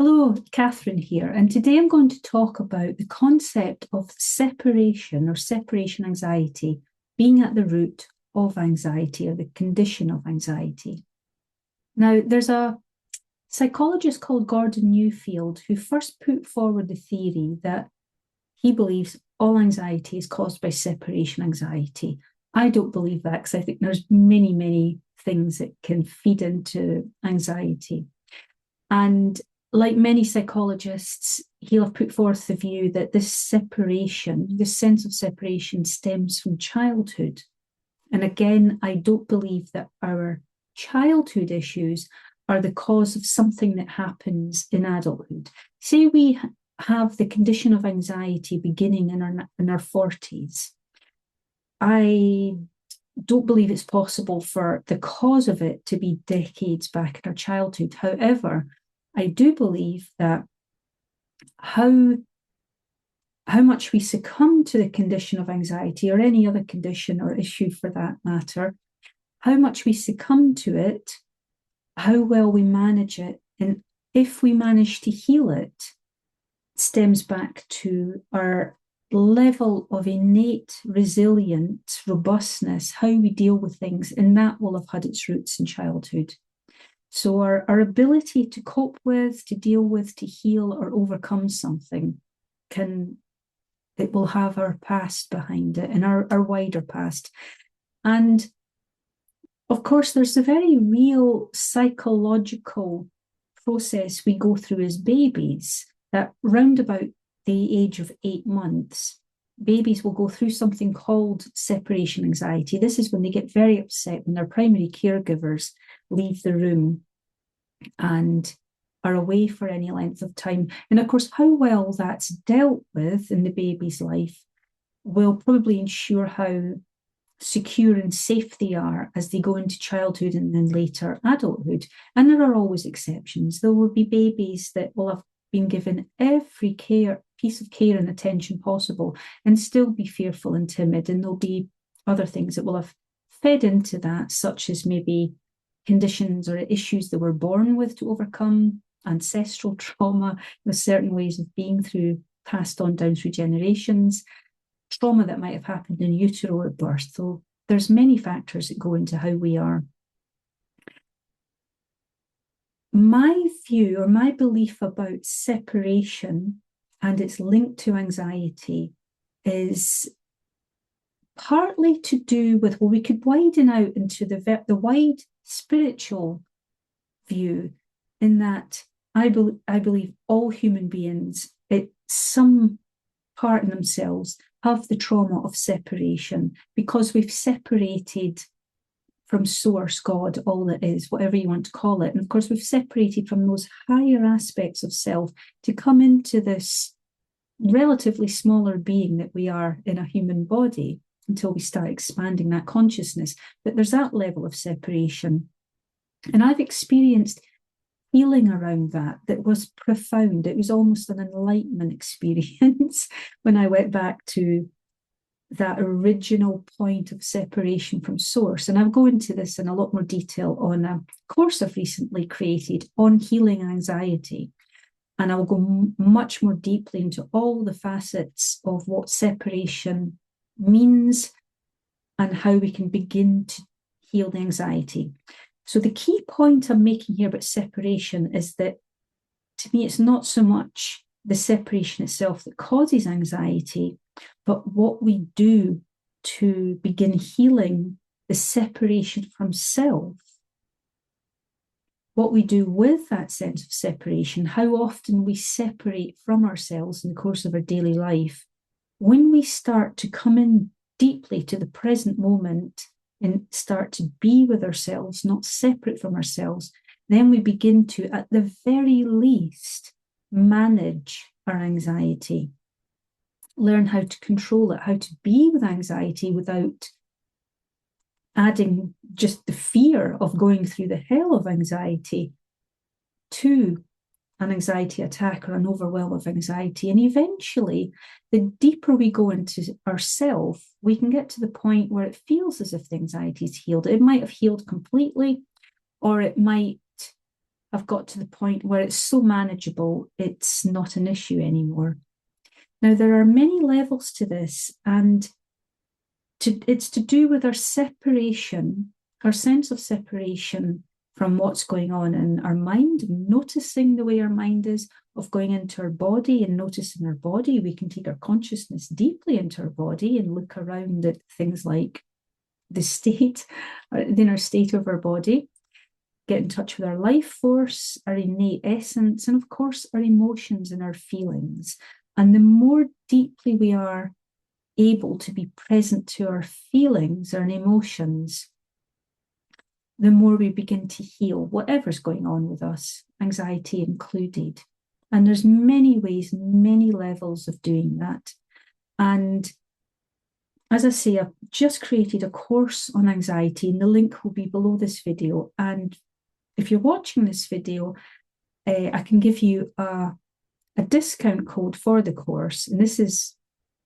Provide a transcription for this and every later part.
Hello, Catherine here, and today I'm going to talk about the concept of separation or separation anxiety being at the root of anxiety or the condition of anxiety. Now, there's a psychologist called Gordon Newfield who first put forward the theory that he believes all anxiety is caused by separation anxiety. I don't believe that because I think there's many things that can feed into anxiety. And like many psychologists, he'll have put forth the view that this separation, this sense of separation, stems from childhood. And again, I don't believe that our childhood issues are the cause of something that happens in adulthood. Say we have the condition of anxiety beginning in our 40s. I don't believe it's possible for the cause of it to be decades back in our childhood. However, I do believe that how much we succumb to the condition of anxiety or any other condition or issue for that matter, how much we succumb to it, how well we manage it, and if we manage to heal it, stems back to our level of innate resilience, robustness, how we deal with things, and that will have had its roots in childhood. So our ability to cope with, to deal with, to heal or overcome something it will have our past behind it and our wider past. And of course, there's a very real psychological process we go through as babies that round about the age of 8 months, babies will go through something called separation anxiety. This is when they get very upset when their primary caregivers leave the room and are away for any length of time. And of course, how well that's dealt with in the baby's life will probably ensure how secure and safe they are as they go into childhood and then later adulthood. And there are always exceptions. There will be babies that will have been given every piece of care and attention possible and still be fearful and timid. And there'll be other things that will have fed into that, such as maybe conditions or issues they were born with to overcome, ancestral trauma, certain ways of being through passed on down through generations, trauma that might have happened in utero at birth. So there's many factors that go into how we are. My view or my belief about separation and its link to anxiety is partly to do with, well, we could widen out into the wide spiritual view, in that I believe all human beings, at some part in themselves, have the trauma of separation because we've separated from source, God, all that is, whatever you want to call it. And of course, we've separated from those higher aspects of self to come into this relatively smaller being that we are in a human body until we start expanding that consciousness. But there's that level of separation. And I've experienced feeling around that was profound. It was almost an enlightenment experience when I went back to that original point of separation from source. And I'll go into this in a lot more detail on a course I've recently created on healing anxiety. And I'll go much more deeply into all the facets of what separation means and how we can begin to heal the anxiety. So the key point I'm making here about separation is that, to me, it's not so much the separation itself that causes anxiety, but what we do to begin healing the separation from self. What we do with that sense of separation, how often we separate from ourselves in the course of our daily life. When we start to come in deeply to the present moment and start to be with ourselves, not separate from ourselves, then we begin to, at the very least, manage our anxiety, learn how to control it, how to be with anxiety without adding just the fear of going through the hell of anxiety to an anxiety attack or an overwhelm of anxiety. And eventually, the deeper we go into ourself, we can get to the point where it feels as if the anxiety is healed. It might have healed completely, or it might I've got to the point where it's so manageable, it's not an issue anymore. Now, there are many levels to this, and it's to do with our separation, our sense of separation from what's going on in our mind, noticing the way our mind is, of going into our body and noticing our body. We can take our consciousness deeply into our body and look around at things like the state, the inner state of our body, get in touch with our life force, our innate essence, and of course, our emotions and our feelings. And the more deeply we are able to be present to our feelings, our emotions, the more we begin to heal whatever's going on with us, anxiety included. And there's many ways, many levels of doing that. And as I say, I've just created a course on anxiety, and the link will be below this video. And if you're watching this video, I can give you a discount code for the course. And this is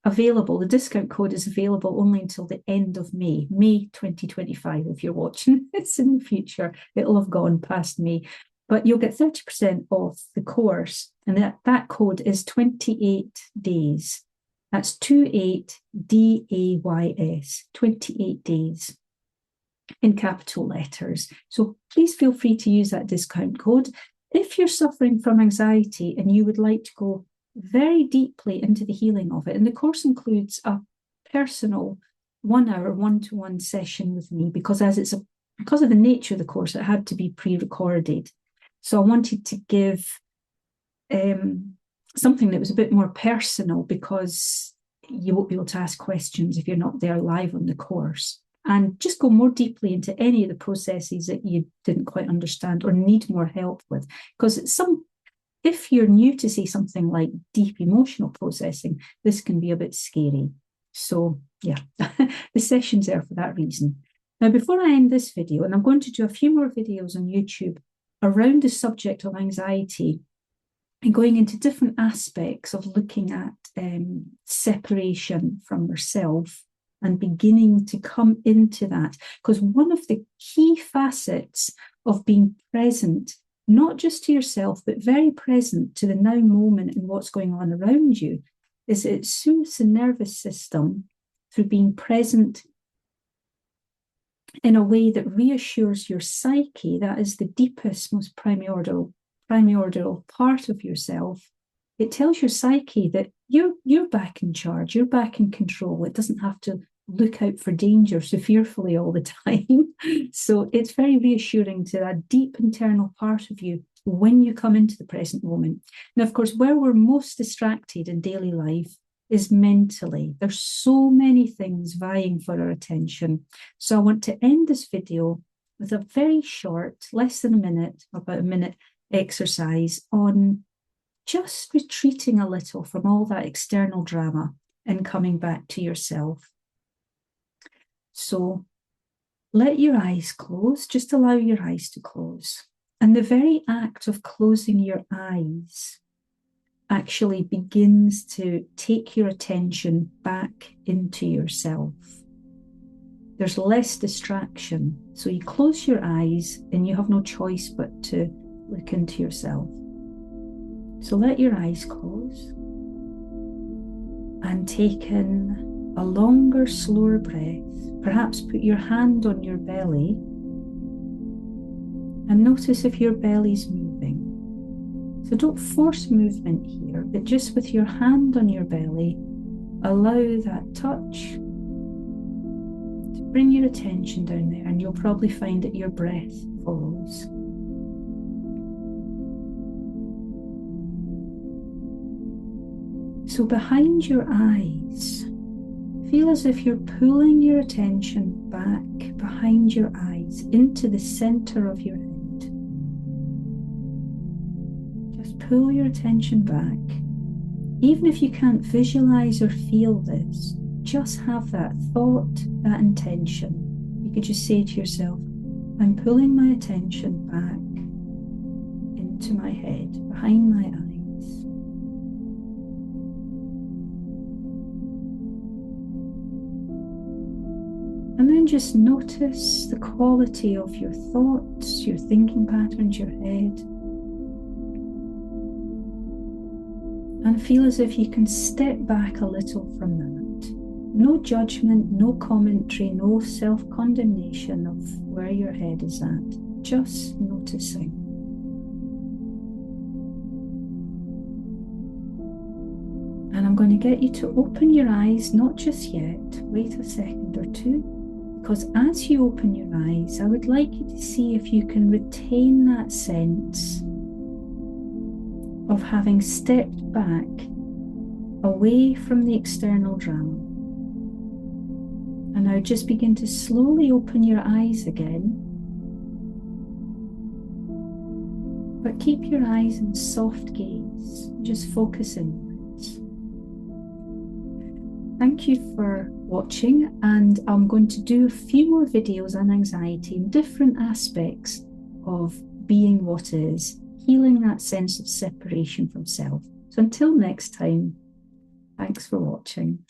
available. The discount code is available only until the end of May 2025. If you're watching this in the future, it'll have gone past May. But you'll get 30% off the course. And that code is 28 days. That's 28 DAYS, 28 days in capital letters. So please feel free to use that discount code. If you're suffering from anxiety and you would like to go very deeply into the healing of it, and the course includes a personal 1 hour one-to-one session with me, because because of the nature of the course, it had to be pre-recorded. So I wanted to give something that was a bit more personal, because you won't be able to ask questions if you're not there live on the course, and just go more deeply into any of the processes that you didn't quite understand or need more help with. Because if you're new to, say, something like deep emotional processing, this can be a bit scary. So yeah, the session's there for that reason. Now, before I end this video, and I'm going to do a few more videos on YouTube around the subject of anxiety, and going into different aspects of looking at separation from yourself and beginning to come into that. Because one of the key facets of being present, not just to yourself, but very present to the now moment and what's going on around you, is it soothes the nervous system through being present in a way that reassures your psyche. That is the deepest, most primordial part of yourself. It tells your psyche that you're back in charge, you're back in control. It doesn't have to look out for danger so fearfully all the time. So it's very reassuring to that deep internal part of you when you come into the present moment. Now, of course, where we're most distracted in daily life is mentally. There's so many things vying for our attention. So I want to end this video with a very short, less than a minute, about a minute exercise on just retreating a little from all that external drama and coming back to yourself. So let your eyes close, just allow your eyes to close. And the very act of closing your eyes actually begins to take your attention back into yourself. There's less distraction. So you close your eyes and you have no choice but to look into yourself. So let your eyes close and take in a longer, slower breath. Perhaps put your hand on your belly and notice if your belly's moving. So don't force movement here, but just with your hand on your belly, allow that touch to bring your attention down there, and you'll probably find that your breath follows. So behind your eyes, feel as if you're pulling your attention back behind your eyes into the center of your head. Just pull your attention back. Even if you can't visualize or feel this, just have that thought, that intention. You could just say to yourself, I'm pulling my attention back into my head, behind my eyes. And then just notice the quality of your thoughts, your thinking patterns, your head. And feel as if you can step back a little from that. No judgment, no commentary, no self-condemnation of where your head is at. Just noticing. And I'm going to get you to open your eyes, not just yet. Wait a second or two. Because as you open your eyes, I would like you to see if you can retain that sense of having stepped back away from the external drama. And now just begin to slowly open your eyes again. But keep your eyes in soft gaze. Just focus inwards. Thank you for watching, and I'm going to do a few more videos on anxiety and different aspects of being what is, healing that sense of separation from self. So until next time, thanks for watching.